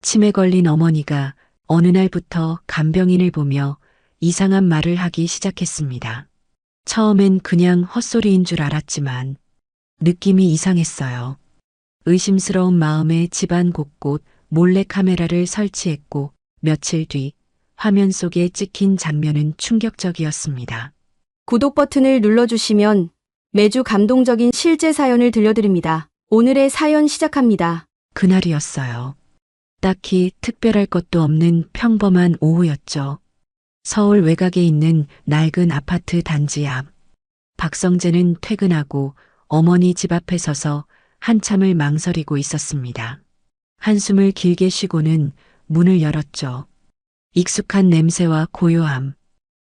치매 걸린 어머니가 어느 날부터 간병인을 보며 이상한 말을 하기 시작했습니다. 처음엔 그냥 헛소리인 줄 알았지만 느낌이 이상했어요. 의심스러운 마음에 집안 곳곳 몰래 카메라를 설치했고 며칠 뒤 화면 속에 찍힌 장면은 충격적이었습니다. 구독 버튼을 눌러주시면 매주 감동적인 실제 사연을 들려드립니다. 오늘의 사연 시작합니다. 그날이었어요. 딱히 특별할 것도 없는 평범한 오후였죠. 서울 외곽에 있는 낡은 아파트 단지 앞. 박성재는 퇴근하고 어머니 집 앞에 서서 한참을 망설이고 있었습니다. 한숨을 길게 쉬고는 문을 열었죠. 익숙한 냄새와 고요함,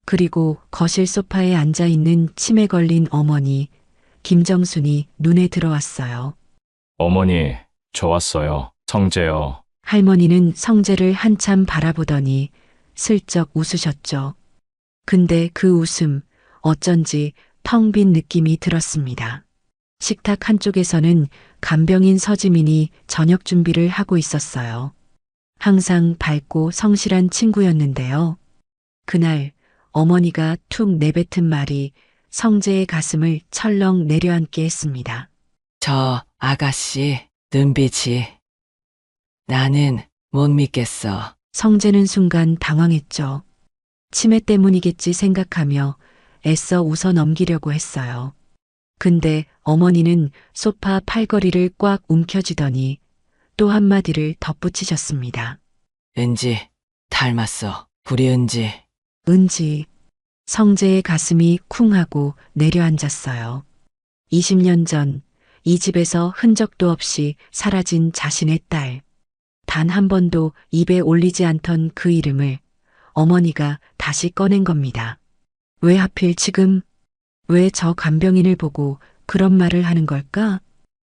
그리고 거실 소파에 앉아 있는 치매 걸린 어머니, 김정순이 눈에 들어왔어요. 어머니, 저 왔어요. 성재요. 할머니는 성재를 한참 바라보더니 슬쩍 웃으셨죠. 근데 그 웃음, 어쩐지 텅 빈 느낌이 들었습니다. 식탁 한쪽에서는 간병인 서지민이 저녁 준비를 하고 있었어요. 항상 밝고 성실한 친구였는데요. 그날 어머니가 툭 내뱉은 말이 성재의 가슴을 철렁 내려앉게 했습니다. 저 아가씨 눈빛이 나는 못 믿겠어. 성재는 순간 당황했죠. 치매 때문이겠지 생각하며 애써 웃어 넘기려고 했어요. 근데 어머니는 소파 팔걸이를 꽉 움켜쥐더니 또 한마디를 덧붙이셨습니다. 은지 닮았어. 우리 은지. 은지. 성재의 가슴이 쿵 하고 내려앉았어요. 20년 전 이 집에서 흔적도 없이 사라진 자신의 딸. 단 한 번도 입에 올리지 않던 그 이름을 어머니가 다시 꺼낸 겁니다. 왜 하필 지금? 왜 저 간병인을 보고 그런 말을 하는 걸까?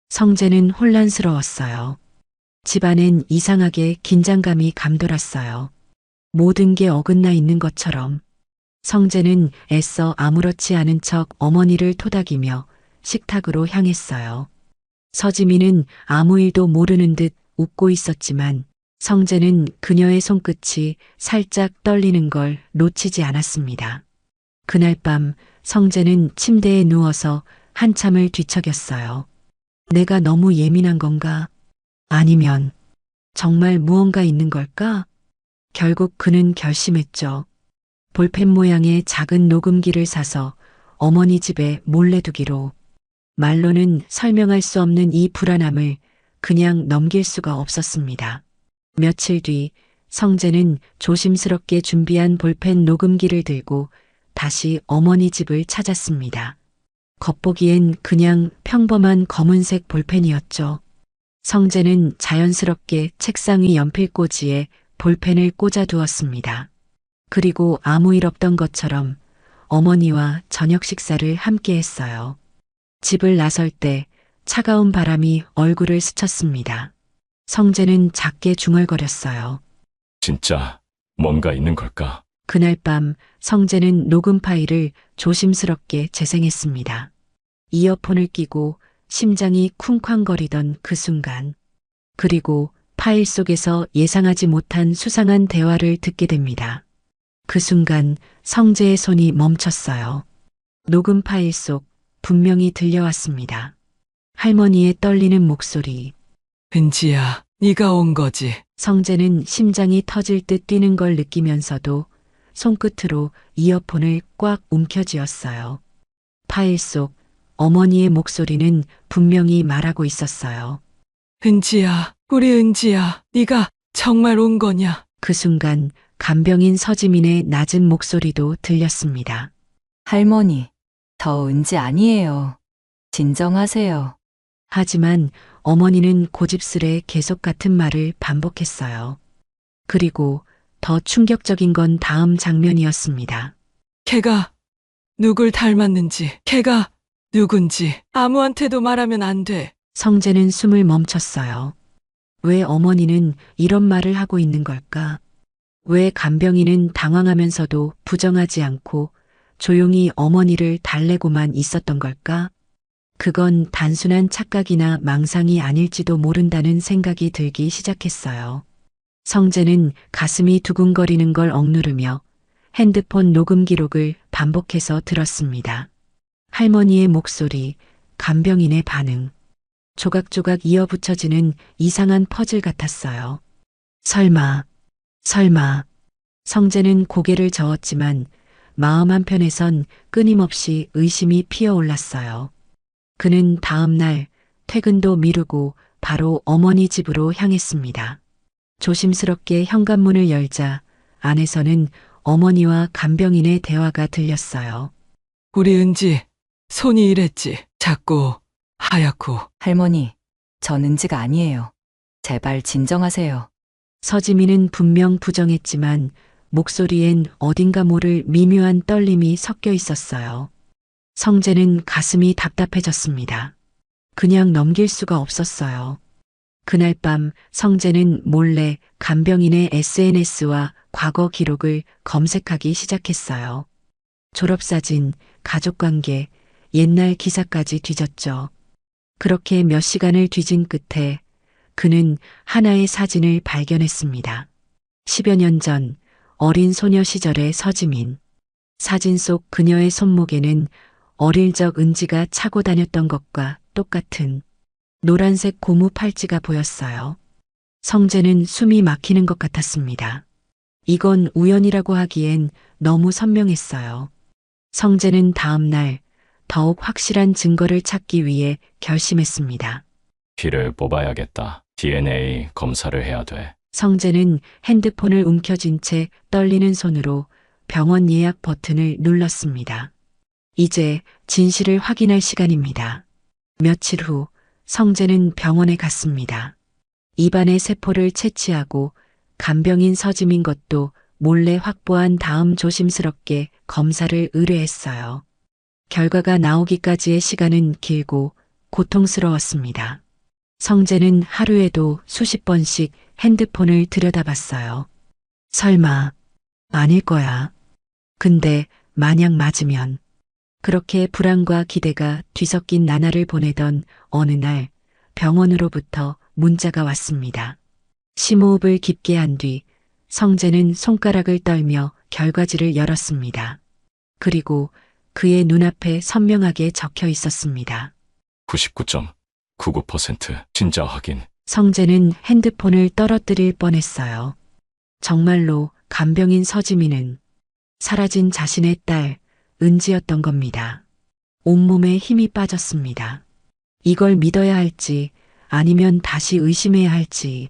성재는 혼란스러웠어요. 집안엔 이상하게 긴장감이 감돌았어요. 모든 게 어긋나 있는 것처럼. 성재는 애써 아무렇지 않은 척 어머니를 토닥이며 식탁으로 향했어요. 서지민은 아무 일도 모르는 듯 웃고 있었지만 성재는 그녀의 손끝이 살짝 떨리는 걸 놓치지 않았습니다. 그날 밤 성재는 침대에 누워서 한참을 뒤척였어요. 내가 너무 예민한 건가? 아니면 정말 무언가 있는 걸까? 결국 그는 결심했죠. 볼펜 모양의 작은 녹음기를 사서 어머니 집에 몰래 두기로. 말로는 설명할 수 없는 이 불안함을 그냥 넘길 수가 없었습니다. 며칠 뒤 성재는 조심스럽게 준비한 볼펜 녹음기를 들고 다시 어머니 집을 찾았습니다. 겉보기엔 그냥 평범한 검은색 볼펜이었죠. 성재는 자연스럽게 책상 위 연필꽂이에 볼펜을 꽂아 두었습니다. 그리고 아무 일 없던 것처럼 어머니와 저녁 식사를 함께 했어요. 집을 나설 때 차가운 바람이 얼굴을 스쳤습니다. 성재는 작게 중얼거렸어요. 진짜 뭔가 있는 걸까? 그날 밤 성재는 녹음 파일을 조심스럽게 재생했습니다. 이어폰을 끼고 심장이 쿵쾅거리던 그 순간, 그리고 파일 속에서 예상하지 못한 수상한 대화를 듣게 됩니다. 그 순간 성재의 손이 멈췄어요. 녹음 파일 속 분명히 들려왔습니다. 할머니의 떨리는 목소리. 은지야, 네가 온 거지. 성재는 심장이 터질 듯 뛰는 걸 느끼면서도 손끝으로 이어폰을 꽉 움켜쥐었어요. 파일 속 어머니의 목소리는 분명히 말하고 있었어요. 은지야, 우리 은지야, 네가 정말 온 거냐? 그 순간 간병인 서지민의 낮은 목소리도 들렸습니다. 할머니, 저 은지 아니에요. 진정하세요. 하지만 어머니는 고집스레 계속 같은 말을 반복했어요. 그리고 더 충격적인 건 다음 장면이었습니다. 걔가 누굴 닮았는지, 걔가 누군지 아무한테도 말하면 안 돼. 성재는 숨을 멈췄어요. 왜 어머니는 이런 말을 하고 있는 걸까? 왜 간병인은 당황하면서도 부정하지 않고 조용히 어머니를 달래고만 있었던 걸까? 그건 단순한 착각이나 망상이 아닐지도 모른다는 생각이 들기 시작했어요. 성재는 가슴이 두근거리는 걸 억누르며 핸드폰 녹음 기록을 반복해서 들었습니다. 할머니의 목소리, 간병인의 반응, 조각조각 이어붙여지는 이상한 퍼즐 같았어요. 설마, 설마. 성재는 고개를 저었지만 마음 한편에선 끊임없이 의심이 피어올랐어요. 그는 다음 날 퇴근도 미루고 바로 어머니 집으로 향했습니다. 조심스럽게 현관문을 열자 안에서는 어머니와 간병인의 대화가 들렸어요. 우리 은지, 손이 이랬지. 자꾸 하얗고. 할머니, 전 은지가 아니에요. 제발 진정하세요. 서지민은 분명 부정했지만 목소리엔 어딘가 모를 미묘한 떨림이 섞여 있었어요. 성재는 가슴이 답답해졌습니다. 그냥 넘길 수가 없었어요. 그날 밤 성재는 몰래 간병인의 SNS와 과거 기록을 검색하기 시작했어요. 졸업사진, 가족관계, 옛날 기사까지 뒤졌죠. 그렇게 몇 시간을 뒤진 끝에 그는 하나의 사진을 발견했습니다. 10여 년 전 어린 소녀 시절의 서지민. 사진 속 그녀의 손목에는 어릴 적 은지가 차고 다녔던 것과 똑같은 노란색 고무 팔찌가 보였어요. 성재는 숨이 막히는 것 같았습니다. 이건 우연이라고 하기엔 너무 선명했어요. 성재는 다음 날 더욱 확실한 증거를 찾기 위해 결심했습니다. 피를 뽑아야겠다. DNA 검사를 해야 돼. 성재는 핸드폰을 움켜쥔 채 떨리는 손으로 병원 예약 버튼을 눌렀습니다. 이제 진실을 확인할 시간입니다. 며칠 후 성재는 병원에 갔습니다. 입안의 세포를 채취하고 간병인 서지민 것도 몰래 확보한 다음 조심스럽게 검사를 의뢰했어요. 결과가 나오기까지의 시간은 길고 고통스러웠습니다. 성재는 하루에도 수십 번씩 핸드폰을 들여다봤어요. 설마, 아닐 거야. 근데 만약 맞으면. 그렇게 불안과 기대가 뒤섞인 나날을 보내던 어느 날 병원으로부터 문자가 왔습니다. 심호흡을 깊게 한 뒤 성재는 손가락을 떨며 결과지를 열었습니다. 그리고 그의 눈앞에 선명하게 적혀 있었습니다. 99.99% 진짜 확인. 성재는 핸드폰을 떨어뜨릴 뻔했어요. 정말로 간병인 서지민은 사라진 자신의 딸 은지였던 겁니다. 온몸에 힘이 빠졌습니다. 이걸 믿어야 할지 아니면 다시 의심해야 할지.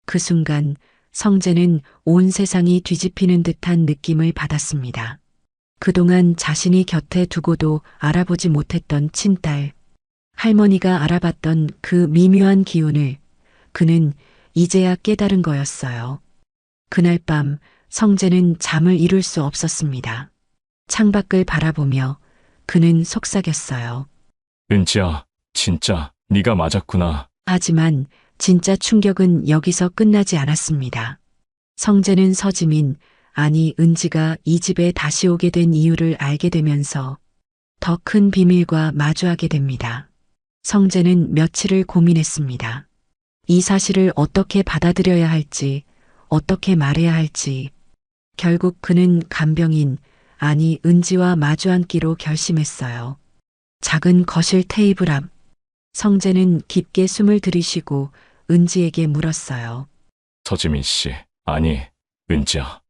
그 순간 성재는 온 세상이 뒤집히는 듯한 느낌을 받았습니다. 그동안 자신이 곁에 두고도 알아보지 못했던 친딸, 할머니가 알아봤던 그 미묘한 기운을 그는 이제야 깨달은 거였어요. 그날 밤 성재는 잠을 이룰 수 없었습니다. 창밖을 바라보며 그는 속삭였어요. 은지야, 진짜 네가 맞았구나. 하지만 진짜 충격은 여기서 끝나지 않았습니다. 성재는 서지민, 아니 은지가 이 집에 다시 오게 된 이유를 알게 되면서 더 큰 비밀과 마주하게 됩니다. 성재는 며칠을 고민했습니다. 이 사실을 어떻게 받아들여야 할지, 어떻게 말해야 할지. 결국 그는 간병인, 아니 은지와 마주 앉기로 결심했어요. 작은 거실 테이블 앞. 성재는 깊게 숨을 들이쉬고 은지에게 물었어요. 서지민 씨, 아니, 은지야.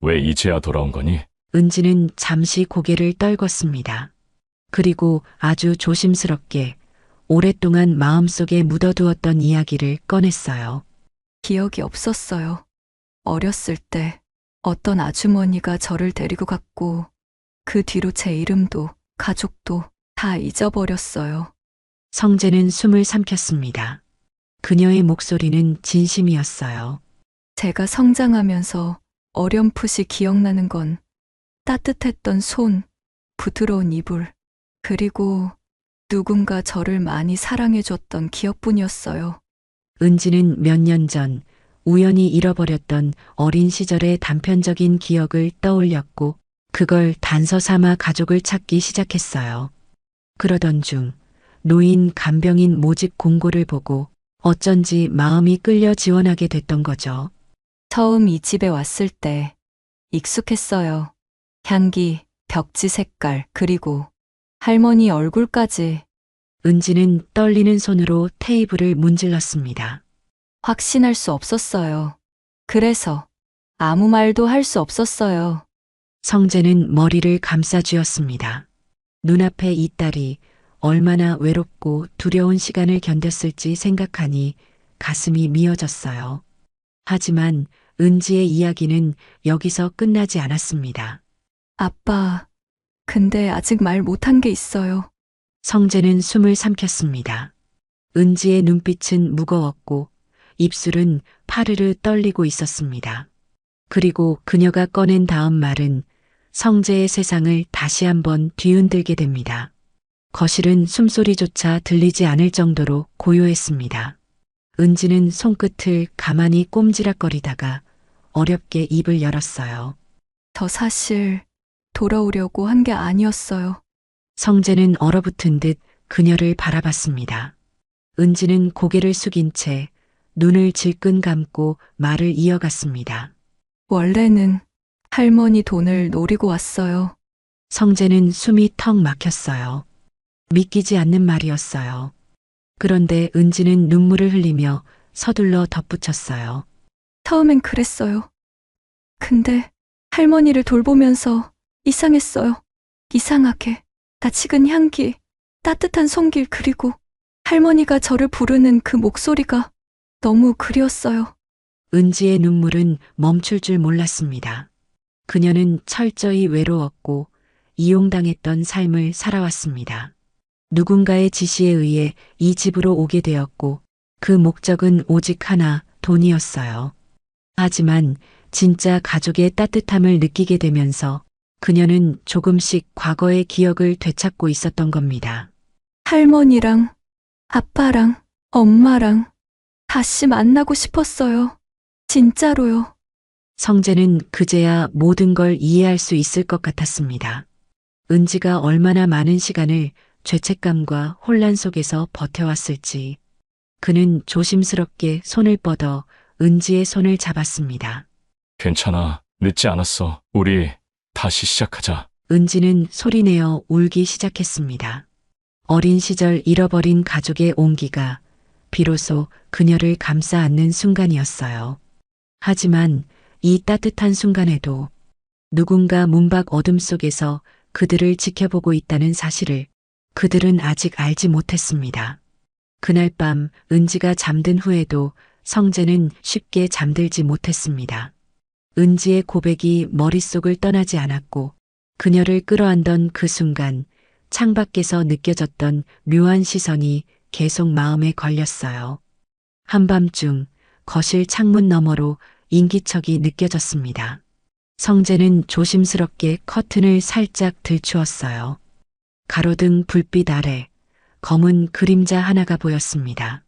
왜 이제야 돌아온 거니? 은지는 잠시 고개를 떨궜습니다. 그리고 아주 조심스럽게 오랫동안 마음속에 묻어두었던 이야기를 꺼냈어요. 기억이 없었어요. 어렸을 때 어떤 아주머니가 저를 데리고 갔고 그 뒤로 제 이름도 가족도 다 잊어버렸어요. 성재는 숨을 삼켰습니다. 그녀의 목소리는 진심이었어요. 제가 성장하면서 어렴풋이 기억나는 건 따뜻했던 손, 부드러운 이불, 그리고 누군가 저를 많이 사랑해줬던 기억뿐이었어요. 은지는 몇 년 전 우연히 잃어버렸던 어린 시절의 단편적인 기억을 떠올렸고 그걸 단서 삼아 가족을 찾기 시작했어요. 그러던 중 노인 간병인 모집 공고를 보고 어쩐지 마음이 끌려 지원하게 됐던 거죠. 처음 이 집에 왔을 때 익숙했어요. 향기, 벽지 색깔, 그리고 할머니 얼굴까지. 은지는 떨리는 손으로 테이블을 문질렀습니다. 확신할 수 없었어요. 그래서 아무 말도 할 수 없었어요. 성재는 머리를 감싸쥐었습니다. 눈앞에 이 딸이 얼마나 외롭고 두려운 시간을 견뎠을지 생각하니 가슴이 미어졌어요. 하지만 은지의 이야기는 여기서 끝나지 않았습니다. 아빠, 근데 아직 말 못한 게 있어요. 성재는 숨을 삼켰습니다. 은지의 눈빛은 무거웠고 입술은 파르르 떨리고 있었습니다. 그리고 그녀가 꺼낸 다음 말은 성재의 세상을 다시 한번 뒤흔들게 됩니다. 거실은 숨소리조차 들리지 않을 정도로 고요했습니다. 은지는 손끝을 가만히 꼼지락거리다가 어렵게 입을 열었어요. 저 사실 돌아오려고 한 게 아니었어요. 성재는 얼어붙은 듯 그녀를 바라봤습니다. 은지는 고개를 숙인 채 눈을 질끈 감고 말을 이어갔습니다. 원래는 할머니 돈을 노리고 왔어요. 성재는 숨이 턱 막혔어요. 믿기지 않는 말이었어요. 그런데 은지는 눈물을 흘리며 서둘러 덧붙였어요. 처음엔 그랬어요. 근데 할머니를 돌보면서 이상했어요. 이상하게 낯익은 향기, 따뜻한 손길, 그리고 할머니가 저를 부르는 그 목소리가 너무 그리웠어요. 은지의 눈물은 멈출 줄 몰랐습니다. 그녀는 철저히 외로웠고 이용당했던 삶을 살아왔습니다. 누군가의 지시에 의해 이 집으로 오게 되었고 그 목적은 오직 하나, 돈이었어요. 하지만 진짜 가족의 따뜻함을 느끼게 되면서 그녀는 조금씩 과거의 기억을 되찾고 있었던 겁니다. 할머니랑 아빠랑 엄마랑 다시 만나고 싶었어요. 진짜로요. 성재는 그제야 모든 걸 이해할 수 있을 것 같았습니다. 은지가 얼마나 많은 시간을 죄책감과 혼란 속에서 버텨왔을지. 그는 조심스럽게 손을 뻗어 은지의 손을 잡았습니다. 괜찮아. 늦지 않았어. 우리 다시 시작하자. 은지는 소리내어 울기 시작했습니다. 어린 시절 잃어버린 가족의 온기가 비로소 그녀를 감싸 안는 순간이었어요. 하지만 이 따뜻한 순간에도 누군가 문밖 어둠 속에서 그들을 지켜보고 있다는 사실을 그들은 아직 알지 못했습니다. 그날 밤 은지가 잠든 후에도 성재는 쉽게 잠들지 못했습니다. 은지의 고백이 머릿속을 떠나지 않았고 그녀를 끌어안던 그 순간 창밖에서 느껴졌던 묘한 시선이 계속 마음에 걸렸어요. 한밤중 거실 창문 너머로 인기척이 느껴졌습니다. 성재는 조심스럽게 커튼을 살짝 들추었어요. 가로등 불빛 아래 검은 그림자 하나가 보였습니다.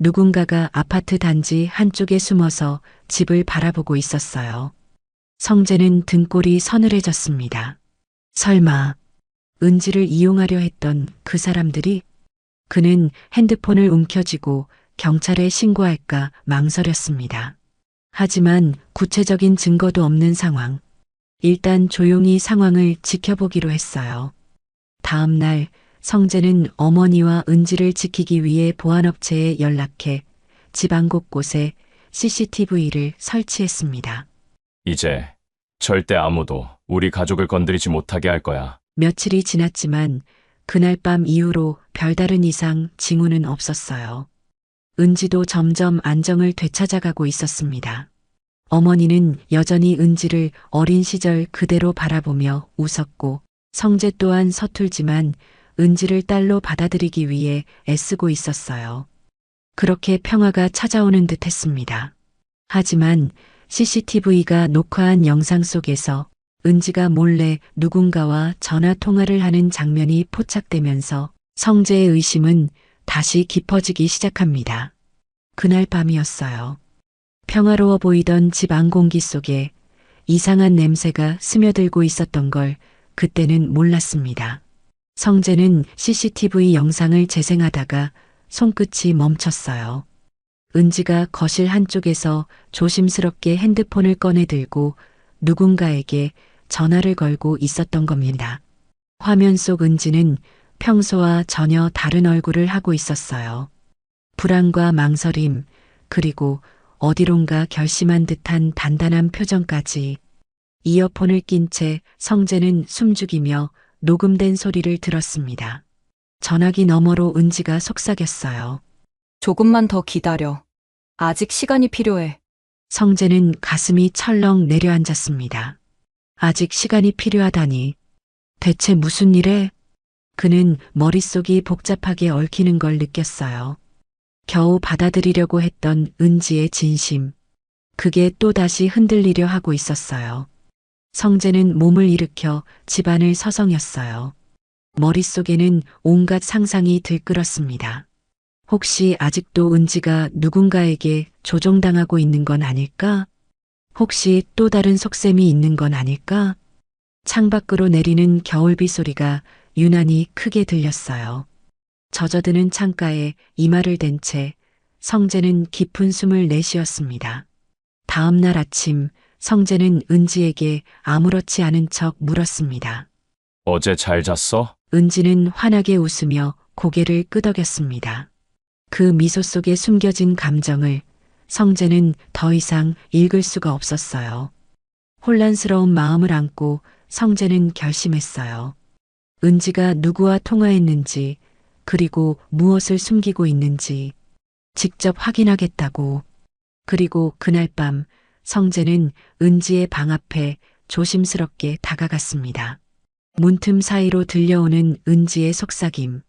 누군가가 아파트 단지 한쪽에 숨어서 집을 바라보고 있었어요. 성재는 등골이 서늘해졌습니다. 설마 은지를 이용하려 했던 그 사람들이? 그는 핸드폰을 움켜쥐고 경찰에 신고할까 망설였습니다. 하지만 구체적인 증거도 없는 상황. 일단 조용히 상황을 지켜보기로 했어요. 다음 날 성재는 어머니와 은지를 지키기 위해 보안업체에 연락해 집안 곳곳에 CCTV를 설치했습니다. 이제 절대 아무도 우리 가족을 건드리지 못하게 할 거야. 며칠이 지났지만 그날 밤 이후로 별다른 이상 징후는 없었어요. 은지도 점점 안정을 되찾아가고 있었습니다. 어머니는 여전히 은지를 어린 시절 그대로 바라보며 웃었고 성재 또한 서툴지만 은지를 딸로 받아들이기 위해 애쓰고 있었어요. 그렇게 평화가 찾아오는 듯 했습니다. 하지만 CCTV가 녹화한 영상 속에서 은지가 몰래 누군가와 전화 통화를 하는 장면이 포착되면서 성재의 의심은 다시 깊어지기 시작합니다. 그날 밤이었어요. 평화로워 보이던 집 안 공기 속에 이상한 냄새가 스며들고 있었던 걸 그때는 몰랐습니다. 성재는 CCTV 영상을 재생하다가 손끝이 멈췄어요. 은지가 거실 한쪽에서 조심스럽게 핸드폰을 꺼내 들고 누군가에게 전화를 걸고 있었던 겁니다. 화면 속 은지는 평소와 전혀 다른 얼굴을 하고 있었어요. 불안과 망설임, 그리고 어디론가 결심한 듯한 단단한 표정까지. 이어폰을 낀 채 성재는 숨죽이며 녹음된 소리를 들었습니다. 전화기 너머로 은지가 속삭였어요. 조금만 더 기다려. 아직 시간이 필요해. 성재는 가슴이 철렁 내려앉았습니다. 아직 시간이 필요하다니. 대체 무슨 일에? 그는 머릿속이 복잡하게 얽히는 걸 느꼈어요. 겨우 받아들이려고 했던 은지의 진심. 그게 또다시 흔들리려 하고 있었어요. 성재는 몸을 일으켜 집안을 서성였어요. 머릿속에는 온갖 상상이 들끓었습니다. 혹시 아직도 은지가 누군가에게 조종당하고 있는 건 아닐까? 혹시 또 다른 속셈이 있는 건 아닐까? 창밖으로 내리는 겨울비 소리가 유난히 크게 들렸어요. 젖어드는 창가에 이마를 댄 채 성재는 깊은 숨을 내쉬었습니다. 다음 날 아침 성재는 은지에게 아무렇지 않은 척 물었습니다. 어제 잘 잤어? 은지는 환하게 웃으며 고개를 끄덕였습니다. 그 미소 속에 숨겨진 감정을 성재는 더 이상 읽을 수가 없었어요. 혼란스러운 마음을 안고 성재는 결심했어요. 은지가 누구와 통화했는지, 그리고 무엇을 숨기고 있는지 직접 확인하겠다고. 그리고 그날 밤 성재는 은지의 방 앞에 조심스럽게 다가갔습니다. 문틈 사이로 들려오는 은지의 속삭임.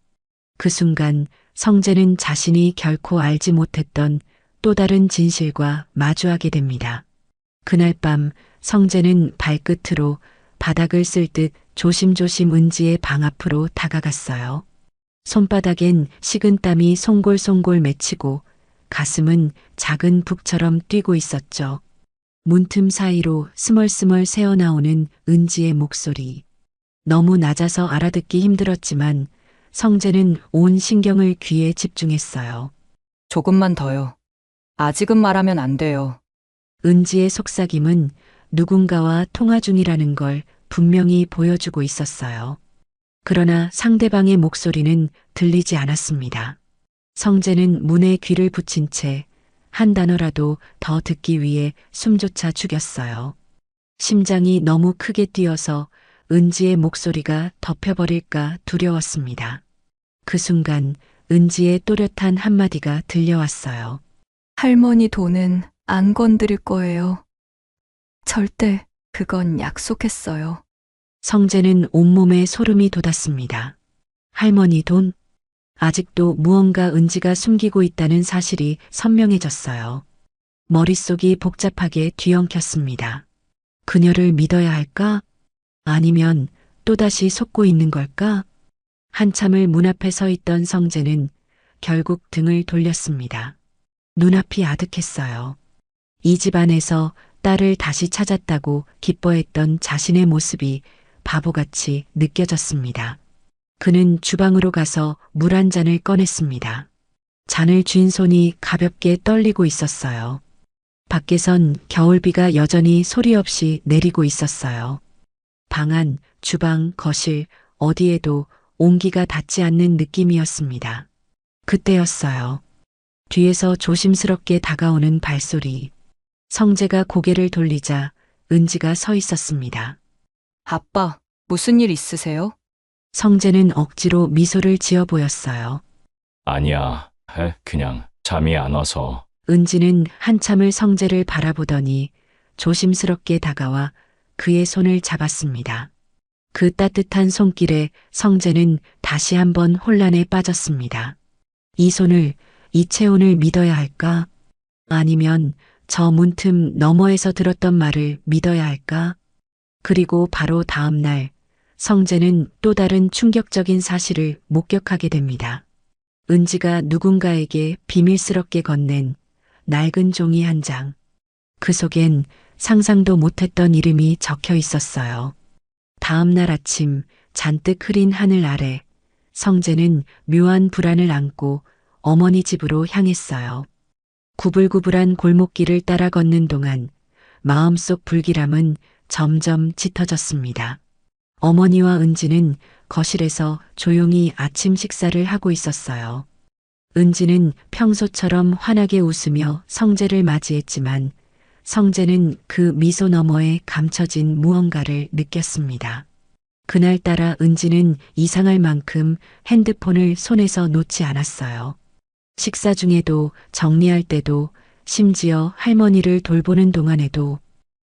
그 순간 성재는 자신이 결코 알지 못했던 또 다른 진실과 마주하게 됩니다. 그날 밤 성재는 발끝으로 바닥을 쓸 듯 조심조심 은지의 방 앞으로 다가갔어요. 손바닥엔 식은 땀이 송골송골 맺히고 가슴은 작은 북처럼 뛰고 있었죠. 문틈 사이로 스멀스멀 새어나오는 은지의 목소리. 너무 낮아서 알아듣기 힘들었지만 성재는 온 신경을 귀에 집중했어요. 조금만 더요. 아직은 말하면 안 돼요. 은지의 속삭임은 누군가와 통화 중이라는 걸 분명히 보여주고 있었어요. 그러나 상대방의 목소리는 들리지 않았습니다. 성재는 문에 귀를 붙인 채 한 단어라도 더 듣기 위해 숨조차 죽였어요. 심장이 너무 크게 뛰어서 은지의 목소리가 덮여버릴까 두려웠습니다. 그 순간 은지의 또렷한 한마디가 들려왔어요. 할머니 돈은 안 건드릴 거예요. 절대 그건 약속했어요. 성재는 온몸에 소름이 돋았습니다. 할머니 돈? 아직도 무언가 은지가 숨기고 있다는 사실이 선명해졌어요. 머릿속이 복잡하게 뒤엉켰습니다. 그녀를 믿어야 할까? 아니면 또다시 속고 있는 걸까? 한참을 문 앞에 서 있던 성재는 결국 등을 돌렸습니다. 눈앞이 아득했어요. 이 집안에서 딸을 다시 찾았다고 기뻐했던 자신의 모습이 바보같이 느껴졌습니다. 그는 주방으로 가서 물 한 잔을 꺼냈습니다. 잔을 쥔 손이 가볍게 떨리고 있었어요. 밖에선 겨울비가 여전히 소리 없이 내리고 있었어요. 방 안, 주방, 거실, 어디에도 온기가 닿지 않는 느낌이었습니다. 그때였어요. 뒤에서 조심스럽게 다가오는 발소리. 성재가 고개를 돌리자 은지가 서 있었습니다. 아빠, 무슨 일 있으세요? 성재는 억지로 미소를 지어 보였어요. 아니야, 그냥 잠이 안 와서. 은지는 한참을 성재를 바라보더니 조심스럽게 다가와 그의 손을 잡았습니다. 그 따뜻한 손길에 성재는 다시 한번 혼란에 빠졌습니다. 이 손을, 이 체온을 믿어야 할까? 아니면 저 문틈 너머에서 들었던 말을 믿어야 할까? 그리고 바로 다음 날 성재는 또 다른 충격적인 사실을 목격하게 됩니다. 은지가 누군가에게 비밀스럽게 건넨 낡은 종이 한 장. 그 속엔 상상도 못했던 이름이 적혀 있었어요. 다음 날 아침 잔뜩 흐린 하늘 아래 성재는 묘한 불안을 안고 어머니 집으로 향했어요. 구불구불한 골목길을 따라 걷는 동안 마음속 불길함은 점점 짙어졌습니다. 어머니와 은지는 거실에서 조용히 아침 식사를 하고 있었어요. 은지는 평소처럼 환하게 웃으며 성재를 맞이했지만 성재는 그 미소 너머에 감춰진 무언가를 느꼈습니다. 그날따라 은지는 이상할 만큼 핸드폰을 손에서 놓지 않았어요. 식사 중에도 정리할 때도 심지어 할머니를 돌보는 동안에도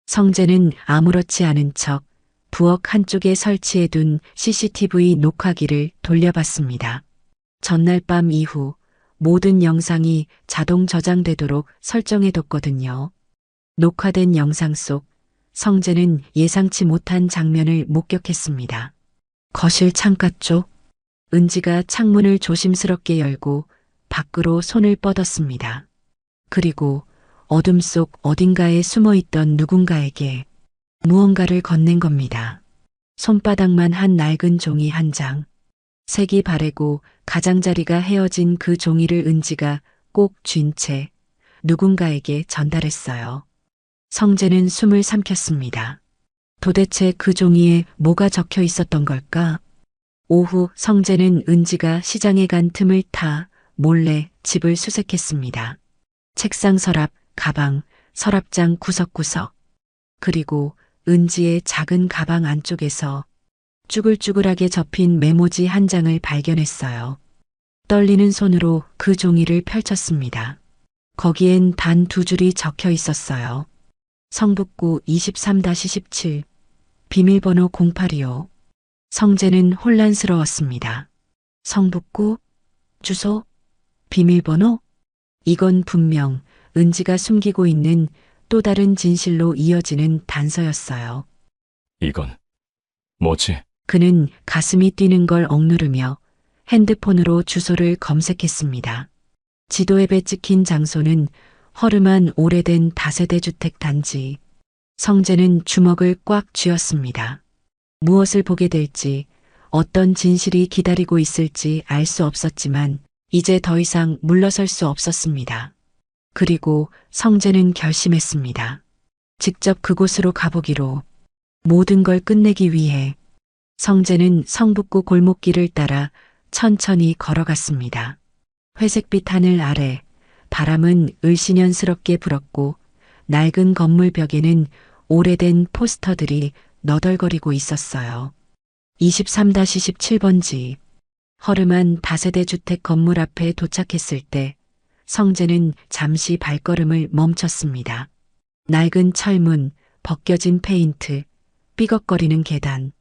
성재는 아무렇지 않은 척 부엌 한쪽에 설치해둔 CCTV 녹화기를 돌려봤습니다. 전날 밤 이후 모든 영상이 자동 저장되도록 설정해뒀거든요. 녹화된 영상 속 성재는 예상치 못한 장면을 목격했습니다. 거실 창가 쪽 은지가 창문을 조심스럽게 열고 밖으로 손을 뻗었습니다. 그리고 어둠 속 어딘가에 숨어있던 누군가에게 무언가를 건넨 겁니다. 손바닥만 한 낡은 종이 한 장. 색이 바래고 가장자리가 헤어진 그 종이를 은지가 꼭 쥔 채 누군가에게 전달했어요. 성재는 숨을 삼켰습니다. 도대체 그 종이에 뭐가 적혀 있었던 걸까? 오후 성재는 은지가 시장에 간 틈을 타 몰래 집을 수색했습니다. 책상 서랍, 가방, 서랍장 구석구석, 그리고 은지의 작은 가방 안쪽에서 쭈글쭈글하게 접힌 메모지 한 장을 발견했어요. 떨리는 손으로 그 종이를 펼쳤습니다. 거기엔 단 2줄이 적혀 있었어요. 성북구 23-17, 비밀번호 0825. 성재는 혼란스러웠습니다. 성북구? 주소? 비밀번호? 이건 분명 은지가 숨기고 있는 또 다른 진실로 이어지는 단서였어요. 이건 뭐지? 그는 가슴이 뛰는 걸 억누르며 핸드폰으로 주소를 검색했습니다. 지도 앱에 찍힌 장소는 허름한 오래된 다세대 주택 단지. 성재는 주먹을 꽉 쥐었습니다. 무엇을 보게 될지, 어떤 진실이 기다리고 있을지 알 수 없었지만 이제 더 이상 물러설 수 없었습니다. 그리고 성재는 결심했습니다. 직접 그곳으로 가보기로. 모든 걸 끝내기 위해 성재는 성북구 골목길을 따라 천천히 걸어갔습니다. 회색빛 하늘 아래 바람은 을씨년스럽게 불었고 낡은 건물 벽에는 오래된 포스터들이 너덜거리고 있었어요. 23-17번지. 허름한 다세대 주택 건물 앞에 도착했을 때 성재는 잠시 발걸음을 멈췄습니다. 낡은 철문, 벗겨진 페인트, 삐걱거리는 계단.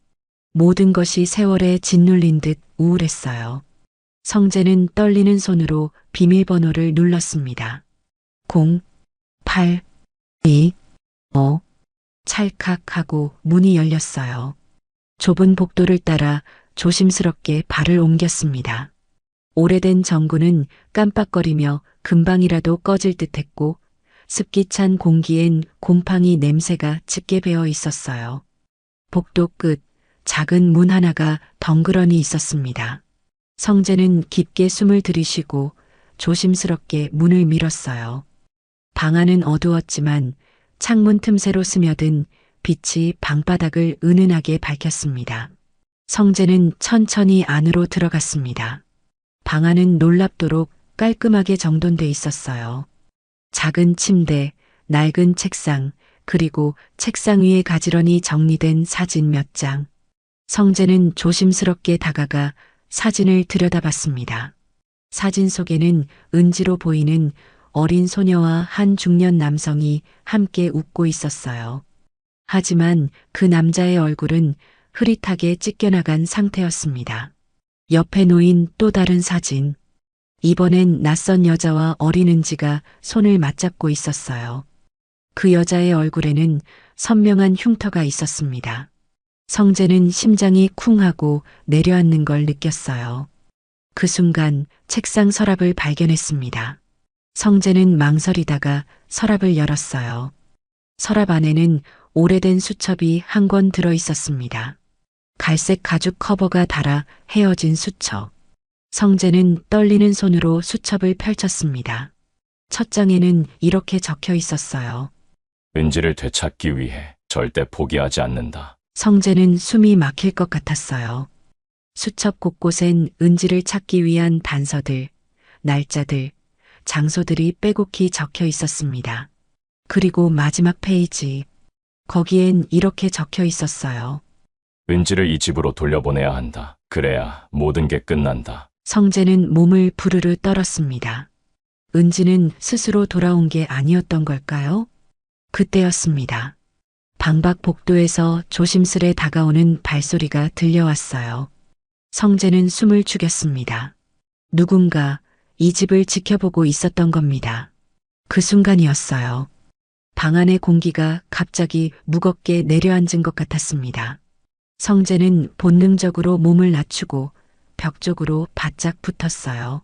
모든 것이 세월에 짓눌린 듯 우울했어요. 성재는 떨리는 손으로 비밀번호를 눌렀습니다. 0, 8, 2, 5. 찰칵 하고 문이 열렸어요. 좁은 복도를 따라 조심스럽게 발을 옮겼습니다. 오래된 전구는 깜빡거리며 금방이라도 꺼질 듯했고 습기 찬 공기엔 곰팡이 냄새가 짙게 배어 있었어요. 복도 끝 작은 문 하나가 덩그러니 있었습니다. 성재는 깊게 숨을 들이쉬고 조심스럽게 문을 밀었어요. 방 안은 어두웠지만 창문 틈새로 스며든 빛이 방바닥을 은은하게 밝혔습니다. 성재는 천천히 안으로 들어갔습니다. 방 안은 놀랍도록 깔끔하게 정돈돼 있었어요. 작은 침대, 낡은 책상, 그리고 책상 위에 가지런히 정리된 사진 몇 장. 성재는 조심스럽게 다가가 사진을 들여다봤습니다. 사진 속에는 은지로 보이는 어린 소녀와 한 중년 남성이 함께 웃고 있었어요. 하지만 그 남자의 얼굴은 흐릿하게 찢겨나간 상태였습니다. 옆에 놓인 또 다른 사진. 이번엔 낯선 여자와 어린 은지가 손을 맞잡고 있었어요. 그 여자의 얼굴에는 선명한 흉터가 있었습니다. 성재는 심장이 쿵하고 내려앉는 걸 느꼈어요. 그 순간 책상 서랍을 발견했습니다. 성재는 망설이다가 서랍을 열었어요. 서랍 안에는 오래된 수첩이 한 권 들어 있었습니다. 갈색 가죽 커버가 달아 헤어진 수첩. 성재는 떨리는 손으로 수첩을 펼쳤습니다. 첫 장에는 이렇게 적혀 있었어요. 은지를 되찾기 위해 절대 포기하지 않는다. 성재는 숨이 막힐 것 같았어요. 수첩 곳곳엔 은지를 찾기 위한 단서들, 날짜들, 장소들이 빼곡히 적혀 있었습니다. 그리고 마지막 페이지. 거기엔 이렇게 적혀 있었어요. 은지를 이 집으로 돌려보내야 한다. 그래야 모든 게 끝난다. 성재는 몸을 부르르 떨었습니다. 은지는 스스로 돌아온 게 아니었던 걸까요? 그때였습니다. 방박 복도에서 조심스레 다가오는 발소리가 들려왔어요. 성재는 숨을 죽였습니다. 누군가 이 집을 지켜보고 있었던 겁니다. 그 순간이었어요. 방 안의 공기가 갑자기 무겁게 내려앉은 것 같았습니다. 성재는 본능적으로 몸을 낮추고 벽 쪽으로 바짝 붙었어요.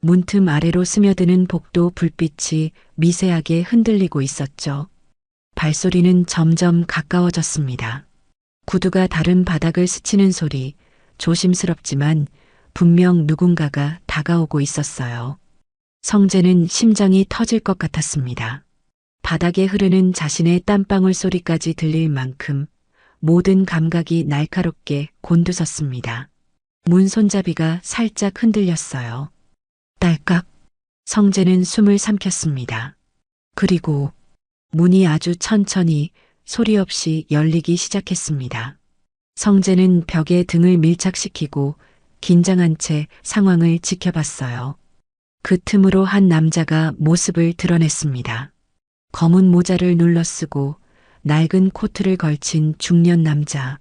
문틈 아래로 스며드는 복도 불빛이 미세하게 흔들리고 있었죠. 발소리는 점점 가까워졌습니다. 구두가 다른 바닥을 스치는 소리, 조심스럽지만 분명 누군가가 다가오고 있었어요. 성재는 심장이 터질 것 같았습니다. 바닥에 흐르는 자신의 땀방울 소리까지 들릴 만큼 모든 감각이 날카롭게 곤두섰습니다. 문 손잡이가 살짝 흔들렸어요. 딸깍. 성재는 숨을 삼켰습니다. 그리고 문이 아주 천천히 소리 없이 열리기 시작했습니다. 성재는 벽에 등을 밀착시키고 긴장한 채 상황을 지켜봤어요. 그 틈으로 한 남자가 모습을 드러냈습니다. 검은 모자를 눌러쓰고 낡은 코트를 걸친 중년 남자.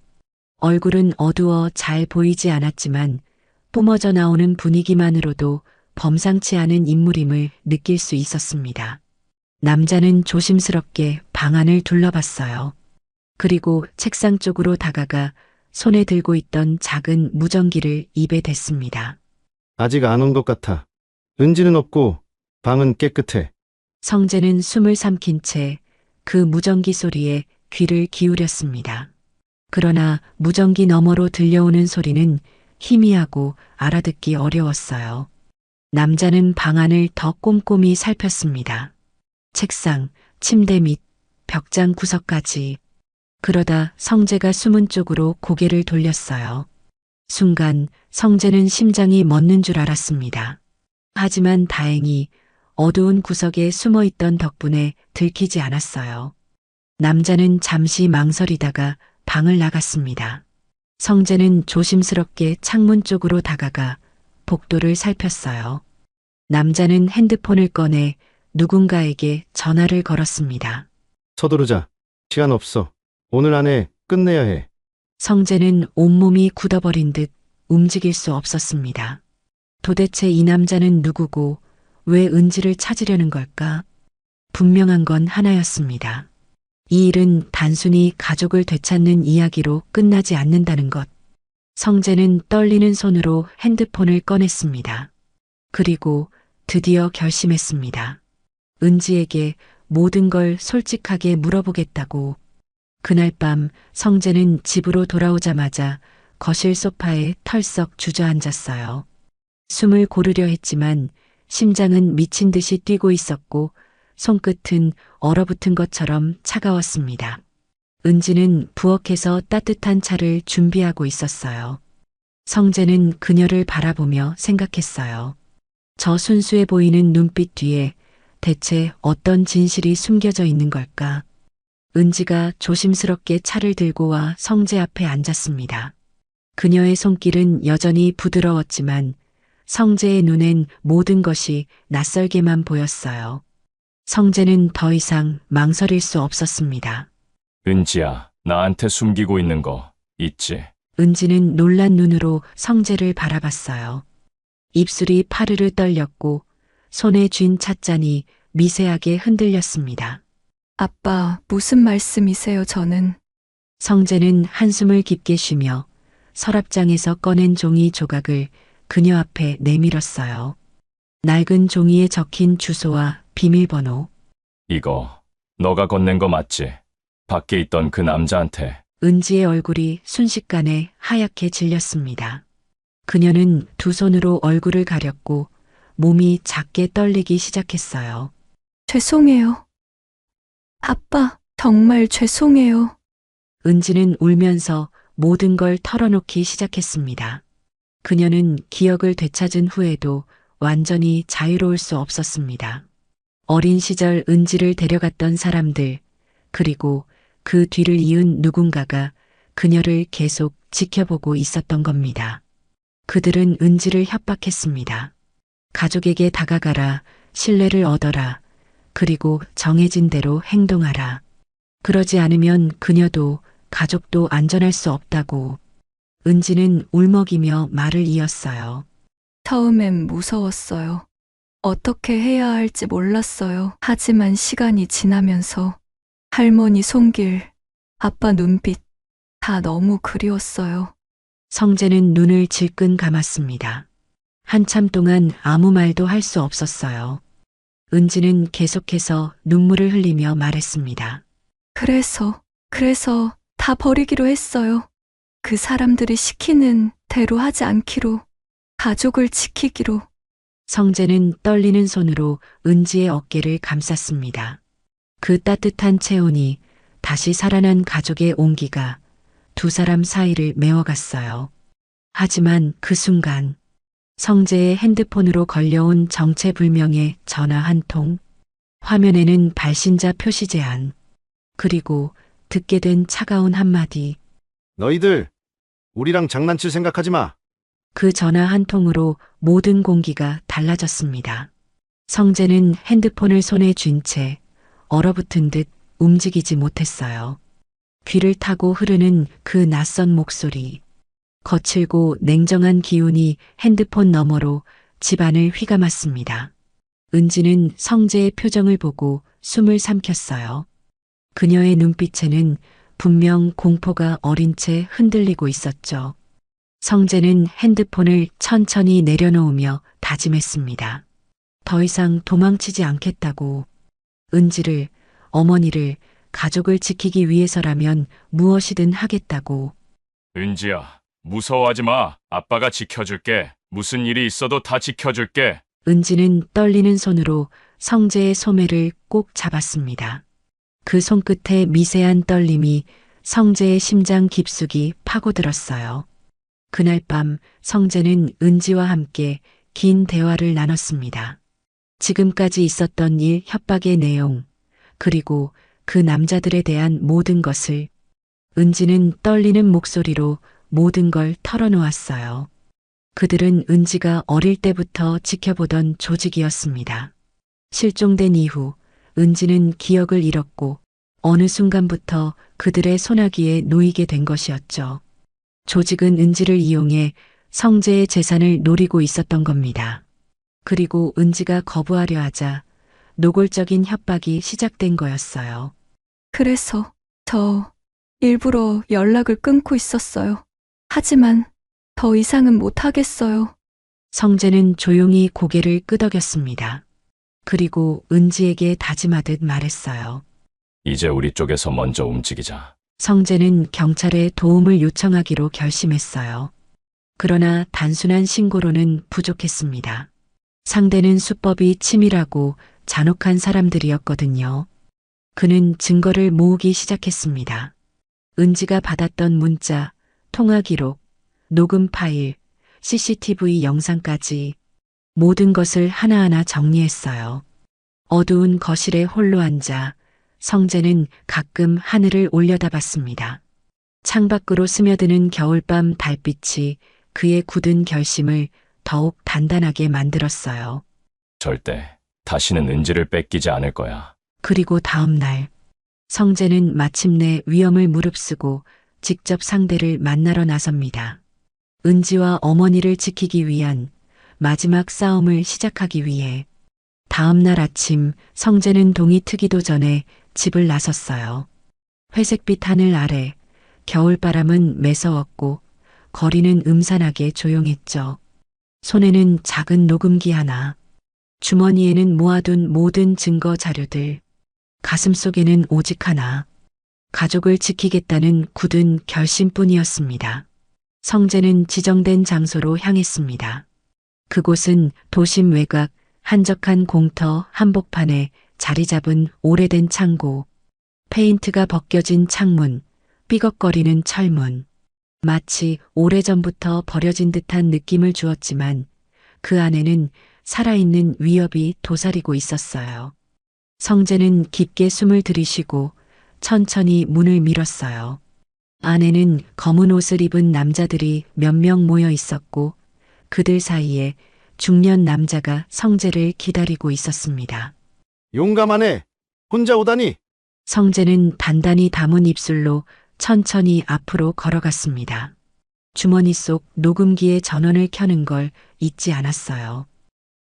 얼굴은 어두워 잘 보이지 않았지만 뿜어져 나오는 분위기만으로도 범상치 않은 인물임을 느낄 수 있었습니다. 남자는 조심스럽게 방 안을 둘러봤어요. 그리고 책상 쪽으로 다가가 손에 들고 있던 작은 무전기를 입에 댔습니다. 아직 안 온 것 같아. 은지는 없고 방은 깨끗해. 성재는 숨을 삼킨 채 그 무전기 소리에 귀를 기울였습니다. 그러나 무전기 너머로 들려오는 소리는 희미하고 알아듣기 어려웠어요. 남자는 방 안을 더 꼼꼼히 살폈습니다. 책상, 침대 및 벽장 구석까지. 그러다 성재가 숨은 쪽으로 고개를 돌렸어요. 순간 성재는 심장이 멎는 줄 알았습니다. 하지만 다행히 어두운 구석에 숨어 있던 덕분에 들키지 않았어요. 남자는 잠시 망설이다가 방을 나갔습니다. 성재는 조심스럽게 창문 쪽으로 다가가 복도를 살폈어요. 남자는 핸드폰을 꺼내 누군가에게 전화를 걸었습니다. 서두르자. 시간 없어. 오늘 안에 끝내야 해. 성재는 온몸이 굳어버린 듯 움직일 수 없었습니다. 도대체 이 남자는 누구고 왜 은지를 찾으려는 걸까? 분명한 건 하나였습니다. 이 일은 단순히 가족을 되찾는 이야기로 끝나지 않는다는 것. 성재는 떨리는 손으로 핸드폰을 꺼냈습니다. 그리고 드디어 결심했습니다. 은지에게 모든 걸 솔직하게 물어보겠다고. 그날 밤 성재는 집으로 돌아오자마자 거실 소파에 털썩 주저앉았어요. 숨을 고르려 했지만 심장은 미친 듯이 뛰고 있었고 손끝은 얼어붙은 것처럼 차가웠습니다. 은지는 부엌에서 따뜻한 차를 준비하고 있었어요. 성재는 그녀를 바라보며 생각했어요. 저 순수해 보이는 눈빛 뒤에 대체 어떤 진실이 숨겨져 있는 걸까? 은지가 조심스럽게 차를 들고 와 성재 앞에 앉았습니다. 그녀의 손길은 여전히 부드러웠지만 성재의 눈엔 모든 것이 낯설게만 보였어요. 성재는 더 이상 망설일 수 없었습니다. 은지야, 나한테 숨기고 있는 거 있지? 은지는 놀란 눈으로 성재를 바라봤어요. 입술이 파르르 떨렸고 손에 쥔 찻잔이 미세하게 흔들렸습니다. 아빠, 무슨 말씀이세요, 저는? 성재는 한숨을 깊게 쉬며 서랍장에서 꺼낸 종이 조각을 그녀 앞에 내밀었어요. 낡은 종이에 적힌 주소와 비밀번호. 이거 너가 건넨 거 맞지? 밖에 있던 그 남자한테. 은지의 얼굴이 순식간에 하얗게 질렸습니다. 그녀는 두 손으로 얼굴을 가렸고 몸이 작게 떨리기 시작했어요. 죄송해요. 아빠, 정말 죄송해요. 은지는 울면서 모든 걸 털어놓기 시작했습니다. 그녀는 기억을 되찾은 후에도 완전히 자유로울 수 없었습니다. 어린 시절 은지를 데려갔던 사람들, 그리고 그 뒤를 이은 누군가가 그녀를 계속 지켜보고 있었던 겁니다. 그들은 은지를 협박했습니다. 가족에게 다가가라, 신뢰를 얻어라, 그리고 정해진 대로 행동하라. 그러지 않으면 그녀도 가족도 안전할 수 없다고. 은지는 울먹이며 말을 이었어요. 처음엔 무서웠어요. 어떻게 해야 할지 몰랐어요. 하지만 시간이 지나면서 할머니 손길, 아빠 눈빛, 다 너무 그리웠어요. 성재는 눈을 질끈 감았습니다. 한참 동안 아무 말도 할 수 없었어요. 은지는 계속해서 눈물을 흘리며 말했습니다. 그래서 다 버리기로 했어요. 그 사람들이 시키는 대로 하지 않기로, 가족을 지키기로. 성재는 떨리는 손으로 은지의 어깨를 감쌌습니다. 그 따뜻한 체온이 다시 살아난 가족의 온기가 두 사람 사이를 메워갔어요. 하지만 그 순간 성재의 핸드폰으로 걸려온 정체불명의 전화 한 통, 화면에는 발신자 표시 제한, 그리고 듣게 된 차가운 한마디. 너희들 우리랑 장난칠 생각하지 마. 그 전화 한 통으로 모든 공기가 달라졌습니다. 성재는 핸드폰을 손에 쥔 채 얼어붙은 듯 움직이지 못했어요. 귀를 타고 흐르는 그 낯선 목소리, 거칠고 냉정한 기운이 핸드폰 너머로 집안을 휘감았습니다. 은지는 성재의 표정을 보고 숨을 삼켰어요. 그녀의 눈빛에는 분명 공포가 어린 채 흔들리고 있었죠. 성재는 핸드폰을 천천히 내려놓으며 다짐했습니다. 더 이상 도망치지 않겠다고. 은지를, 어머니를, 가족을 지키기 위해서라면 무엇이든 하겠다고. 은지야, 무서워하지 마. 아빠가 지켜줄게. 무슨 일이 있어도 다 지켜줄게. 은지는 떨리는 손으로 성재의 소매를 꼭 잡았습니다. 그 손끝의 미세한 떨림이 성재의 심장 깊숙이 파고들었어요. 그날 밤 성재는 은지와 함께 긴 대화를 나눴습니다. 지금까지 있었던 일, 협박의 내용, 그리고 그 남자들에 대한 모든 것을. 은지는 떨리는 목소리로 모든 걸 털어놓았어요. 그들은 은지가 어릴 때부터 지켜보던 조직이었습니다. 실종된 이후 은지는 기억을 잃었고 어느 순간부터 그들의 소나기에 놓이게 된 것이었죠. 조직은 은지를 이용해 성재의 재산을 노리고 있었던 겁니다. 그리고 은지가 거부하려 하자 노골적인 협박이 시작된 거였어요. 그래서 저 일부러 연락을 끊고 있었어요. 하지만 더 이상은 못하겠어요. 성재는 조용히 고개를 끄덕였습니다. 그리고 은지에게 다짐하듯 말했어요. 이제 우리 쪽에서 먼저 움직이자. 성재는 경찰에 도움을 요청하기로 결심했어요. 그러나 단순한 신고로는 부족했습니다. 상대는 수법이 치밀하고 잔혹한 사람들이었거든요. 그는 증거를 모으기 시작했습니다. 은지가 받았던 문자, 통화 기록, 녹음 파일, CCTV 영상까지 모든 것을 하나하나 정리했어요. 어두운 거실에 홀로 앉아 성재는 가끔 하늘을 올려다봤습니다. 창밖으로 스며드는 겨울밤 달빛이 그의 굳은 결심을 더욱 단단하게 만들었어요. 절대 다시는 은지를 뺏기지 않을 거야. 그리고 다음 날 성재는 마침내 위험을 무릅쓰고 직접 상대를 만나러 나섭니다. 은지와 어머니를 지키기 위한 마지막 싸움을 시작하기 위해. 다음 날 아침 성재는 동이 트기도 전에 집을 나섰어요. 회색빛 하늘 아래 겨울바람은 매서웠고 거리는 음산하게 조용했죠. 손에는 작은 녹음기 하나, 주머니에는 모아둔 모든 증거 자료들, 가슴속에는 오직 하나, 가족을 지키겠다는 굳은 결심뿐이었습니다. 성재는 지정된 장소로 향했습니다. 그곳은 도심 외곽 한적한 공터 한복판의 자리 잡은 오래된 창고, 페인트가 벗겨진 창문, 삐걱거리는 철문. 마치 오래전부터 버려진 듯한 느낌을 주었지만 그 안에는 살아있는 위협이 도사리고 있었어요. 성재는 깊게 숨을 들이쉬고 천천히 문을 밀었어요. 안에는 검은 옷을 입은 남자들이 몇 명 모여 있었고 그들 사이에 중년 남자가 성재를 기다리고 있었습니다. 용감하네. 혼자 오다니. 성재는 단단히 담은 입술로 천천히 앞으로 걸어갔습니다. 주머니 속 녹음기에 전원을 켜는 걸 잊지 않았어요.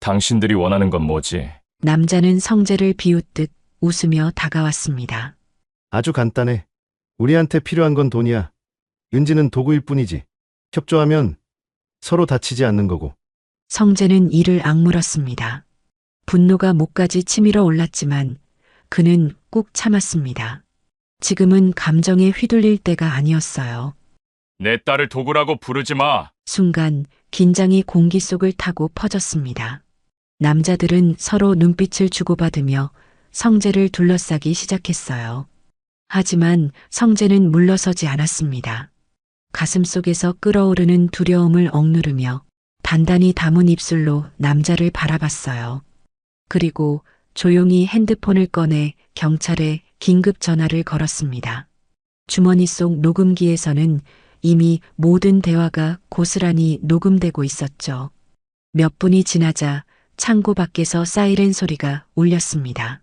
당신들이 원하는 건 뭐지? 남자는 성재를 비웃듯 웃으며 다가왔습니다. 아주 간단해. 우리한테 필요한 건 돈이야. 은지는 도구일 뿐이지. 협조하면 서로 다치지 않는 거고. 성재는 이를 악물었습니다. 분노가 목까지 치밀어 올랐지만 그는 꾹 참았습니다. 지금은 감정에 휘둘릴 때가 아니었어요. 내 딸을 도구라고 부르지 마. 순간 긴장이 공기 속을 타고 퍼졌습니다. 남자들은 서로 눈빛을 주고받으며 성재를 둘러싸기 시작했어요. 하지만 성재는 물러서지 않았습니다. 가슴속에서 끓어오르는 두려움을 억누르며 단단히 담은 입술로 남자를 바라봤어요. 그리고 조용히 핸드폰을 꺼내 경찰에 긴급 전화를 걸었습니다. 주머니 속 녹음기에서는 이미 모든 대화가 고스란히 녹음되고 있었죠. 몇 분이 지나자 창고 밖에서 사이렌 소리가 울렸습니다.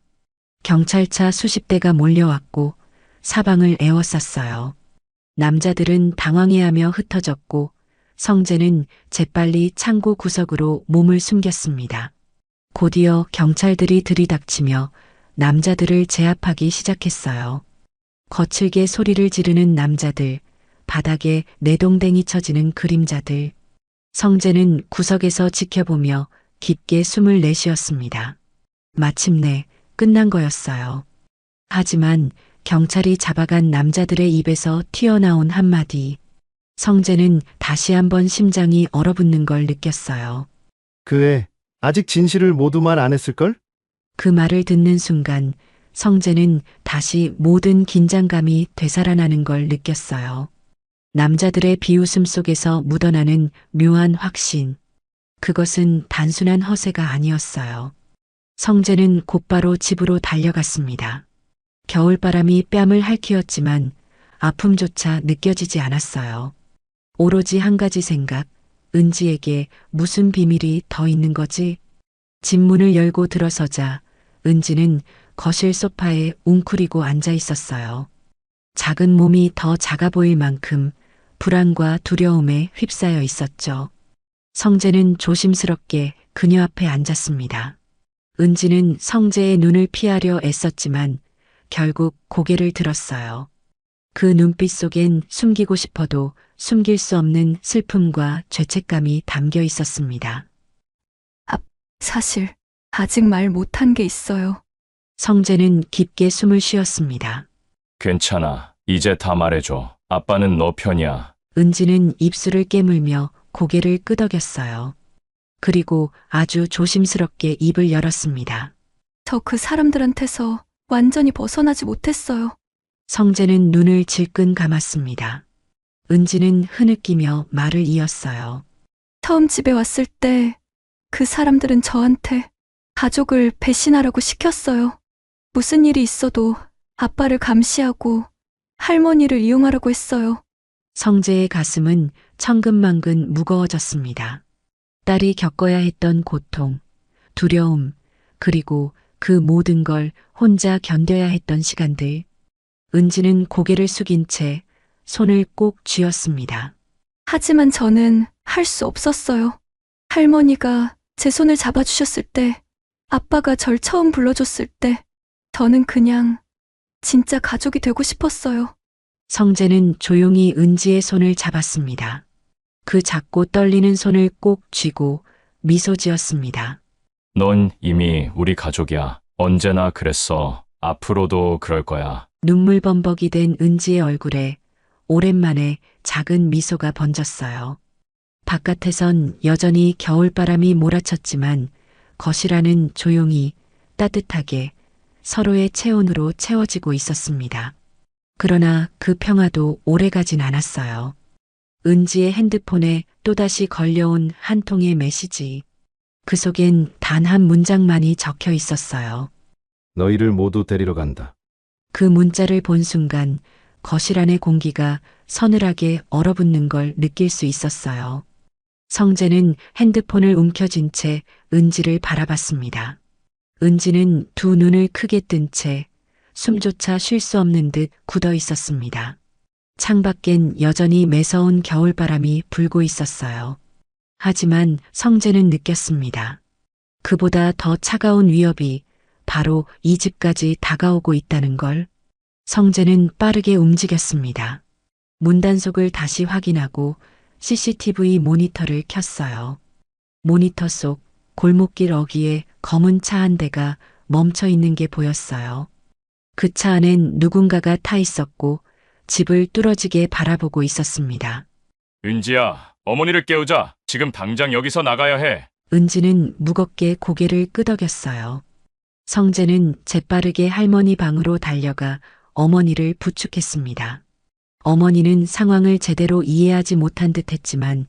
경찰차 수십 대가 몰려왔고 사방을 에워쌌어요. 남자들은 당황해하며 흩어졌고 성재는 재빨리 창고 구석으로 몸을 숨겼습니다. 곧이어 경찰들이 들이닥치며 남자들을 제압하기 시작했어요. 거칠게 소리를 지르는 남자들, 바닥에 내동댕이 쳐지는 그림자들. 성재는 구석에서 지켜보며 깊게 숨을 내쉬었습니다. 마침내 끝난 거였어요. 하지만 경찰이 잡아간 남자들의 입에서 튀어나온 한마디. 성재는 다시 한번 심장이 얼어붙는 걸 느꼈어요. 그 애 아직 진실을 모두 말 안 했을걸? 그 말을 듣는 순간 성재는 다시 모든 긴장감이 되살아나는 걸 느꼈어요. 남자들의 비웃음 속에서 묻어나는 묘한 확신. 그것은 단순한 허세가 아니었어요. 성재는 곧바로 집으로 달려갔습니다. 겨울바람이 뺨을 핥히었지만 아픔조차 느껴지지 않았어요. 오로지 한 가지 생각, 은지에게 무슨 비밀이 더 있는 거지? 집 문을 열고 들어서자 은지는 거실 소파에 웅크리고 앉아 있었어요. 작은 몸이 더 작아 보일 만큼 불안과 두려움에 휩싸여 있었죠. 성재는 조심스럽게 그녀 앞에 앉았습니다. 은지는 성재의 눈을 피하려 애썼지만 결국 고개를 들었어요. 그 눈빛 속엔 숨기고 싶어도 숨길 수 없는 슬픔과 죄책감이 담겨 있었습니다. 사실 아직 말 못한 게 있어요. 성재는 깊게 숨을 쉬었습니다. 괜찮아. 이제 다 말해줘. 아빠는 너 편이야. 은지는 입술을 깨물며 고개를 끄덕였어요. 그리고 아주 조심스럽게 입을 열었습니다. 저 그 사람들한테서 완전히 벗어나지 못했어요. 성재는 눈을 질끈 감았습니다. 은지는 흐느끼며 말을 이었어요. 처음 집에 왔을 때 그 사람들은 저한테 가족을 배신하라고 시켰어요. 무슨 일이 있어도 아빠를 감시하고 할머니를 이용하라고 했어요. 성재의 가슴은 천근만근 무거워졌습니다. 딸이 겪어야 했던 고통, 두려움, 그리고 그 모든 걸 혼자 견뎌야 했던 시간들. 은지는 고개를 숙인 채 손을 꼭 쥐었습니다. 하지만 저는 할 수 없었어요. 할머니가 제 손을 잡아주셨을 때, 아빠가 절 처음 불러줬을 때, 저는 그냥 진짜 가족이 되고 싶었어요. 성재는 조용히 은지의 손을 잡았습니다. 그 작고 떨리는 손을 꼭 쥐고 미소 지었습니다. 넌 이미 우리 가족이야. 언제나 그랬어. 앞으로도 그럴 거야. 눈물 범벅이 된 은지의 얼굴에 오랜만에 작은 미소가 번졌어요. 바깥에선 여전히 겨울바람이 몰아쳤지만 거실 안은 조용히 따뜻하게 서로의 체온으로 채워지고 있었습니다. 그러나 그 평화도 오래가진 않았어요. 은지의 핸드폰에 또다시 걸려온 한 통의 메시지. 그 속엔 단 한 문장만이 적혀 있었어요. 너희를 모두 데리러 간다. 그 문자를 본 순간 거실 안의 공기가 서늘하게 얼어붙는 걸 느낄 수 있었어요. 성재는 핸드폰을 움켜쥔 채 은지를 바라봤습니다. 은지는 두 눈을 크게 뜬 채 숨조차 쉴 수 없는 듯 굳어 있었습니다. 창밖엔 여전히 매서운 겨울바람이 불고 있었어요. 하지만 성재는 느꼈습니다. 그보다 더 차가운 위협이 바로 이 집까지 다가오고 있다는 걸. 성재는 빠르게 움직였습니다. 문단속을 다시 확인하고 CCTV 모니터를 켰어요. 모니터 속 골목길 어귀에 검은 차 한 대가 멈춰 있는 게 보였어요. 그 차 안엔 누군가가 타 있었고 집을 뚫어지게 바라보고 있었습니다. 은지야, 어머니를 깨우자. 지금 당장 여기서 나가야 해. 은지는 무겁게 고개를 끄덕였어요. 성재는 재빠르게 할머니 방으로 달려가 어머니를 부축했습니다. 어머니는 상황을 제대로 이해하지 못한 듯 했지만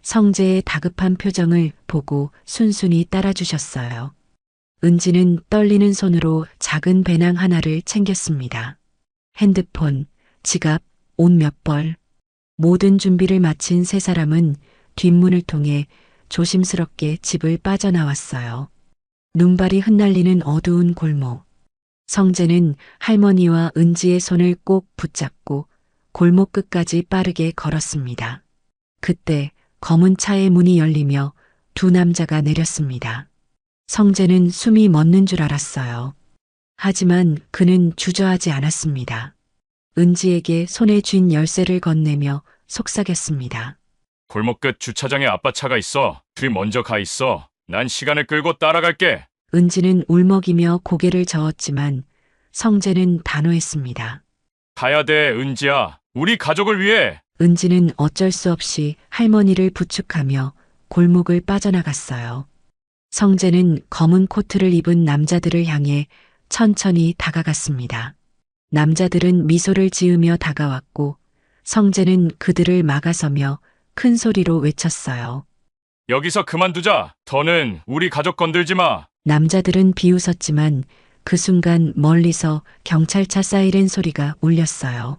성재의 다급한 표정을 보고 순순히 따라주셨어요. 은지는 떨리는 손으로 작은 배낭 하나를 챙겼습니다. 핸드폰, 지갑, 옷 몇 벌. 모든 준비를 마친 세 사람은 뒷문을 통해 조심스럽게 집을 빠져나왔어요. 눈발이 흩날리는 어두운 골목. 성재는 할머니와 은지의 손을 꼭 붙잡고 골목 끝까지 빠르게 걸었습니다. 그때 검은 차의 문이 열리며 두 남자가 내렸습니다. 성재는 숨이 멎는 줄 알았어요. 하지만 그는 주저하지 않았습니다. 은지에게 손에 쥔 열쇠를 건네며 속삭였습니다. 골목 끝 주차장에 아빠 차가 있어. 둘이 먼저 가 있어. 난 시간을 끌고 따라갈게. 은지는 울먹이며 고개를 저었지만 성재는 단호했습니다. 가야 돼, 은지야. 우리 가족을 위해. 은지는 어쩔 수 없이 할머니를 부축하며 골목을 빠져나갔어요. 성재는 검은 코트를 입은 남자들을 향해 천천히 다가갔습니다. 남자들은 미소를 지으며 다가왔고 성재는 그들을 막아서며 큰 소리로 외쳤어요. 여기서 그만두자. 더는 우리 가족 건들지 마. 남자들은 비웃었지만 그 순간 멀리서 경찰차 사이렌 소리가 울렸어요.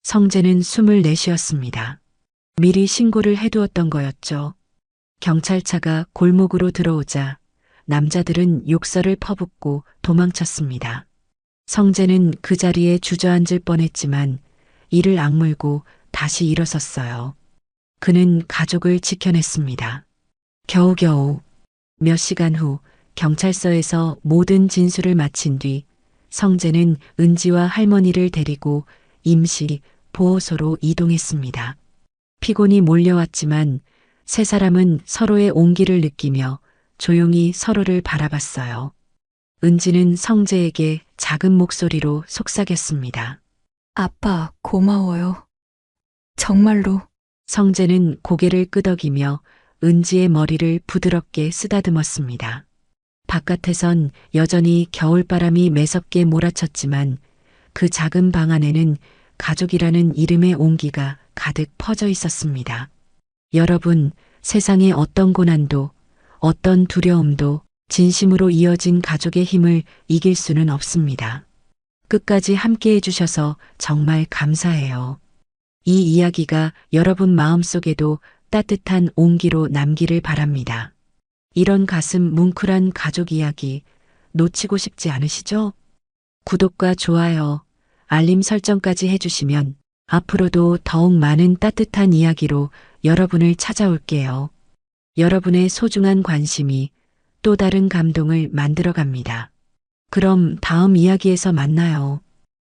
성재는 숨을 내쉬었습니다. 미리 신고를 해두었던 거였죠. 경찰차가 골목으로 들어오자 남자들은 욕설을 퍼붓고 도망쳤습니다. 성재는 그 자리에 주저앉을 뻔했지만 이를 악물고 다시 일어섰어요. 그는 가족을 지켜냈습니다. 겨우겨우 몇 시간 후 경찰서에서 모든 진술을 마친 뒤 성재는 은지와 할머니를 데리고 임시 보호소로 이동했습니다. 피곤이 몰려왔지만 세 사람은 서로의 온기를 느끼며 조용히 서로를 바라봤어요. 은지는 성재에게 작은 목소리로 속삭였습니다. 아빠, 고마워요. 정말로. 성재는 고개를 끄덕이며 은지의 머리를 부드럽게 쓰다듬었습니다. 바깥에선 여전히 겨울바람이 매섭게 몰아쳤지만 그 작은 방 안에는 가족이라는 이름의 온기가 가득 퍼져 있었습니다. 여러분, 세상의 어떤 고난도, 어떤 두려움도 진심으로 이어진 가족의 힘을 이길 수는 없습니다. 끝까지 함께 해주셔서 정말 감사해요. 이 이야기가 여러분 마음속에도 따뜻한 온기로 남기를 바랍니다. 이런 가슴 뭉클한 가족 이야기 놓치고 싶지 않으시죠? 구독과 좋아요, 알림 설정까지 해주시면 앞으로도 더욱 많은 따뜻한 이야기로 여러분을 찾아올게요. 여러분의 소중한 관심이 또 다른 감동을 만들어 갑니다. 그럼 다음 이야기에서 만나요.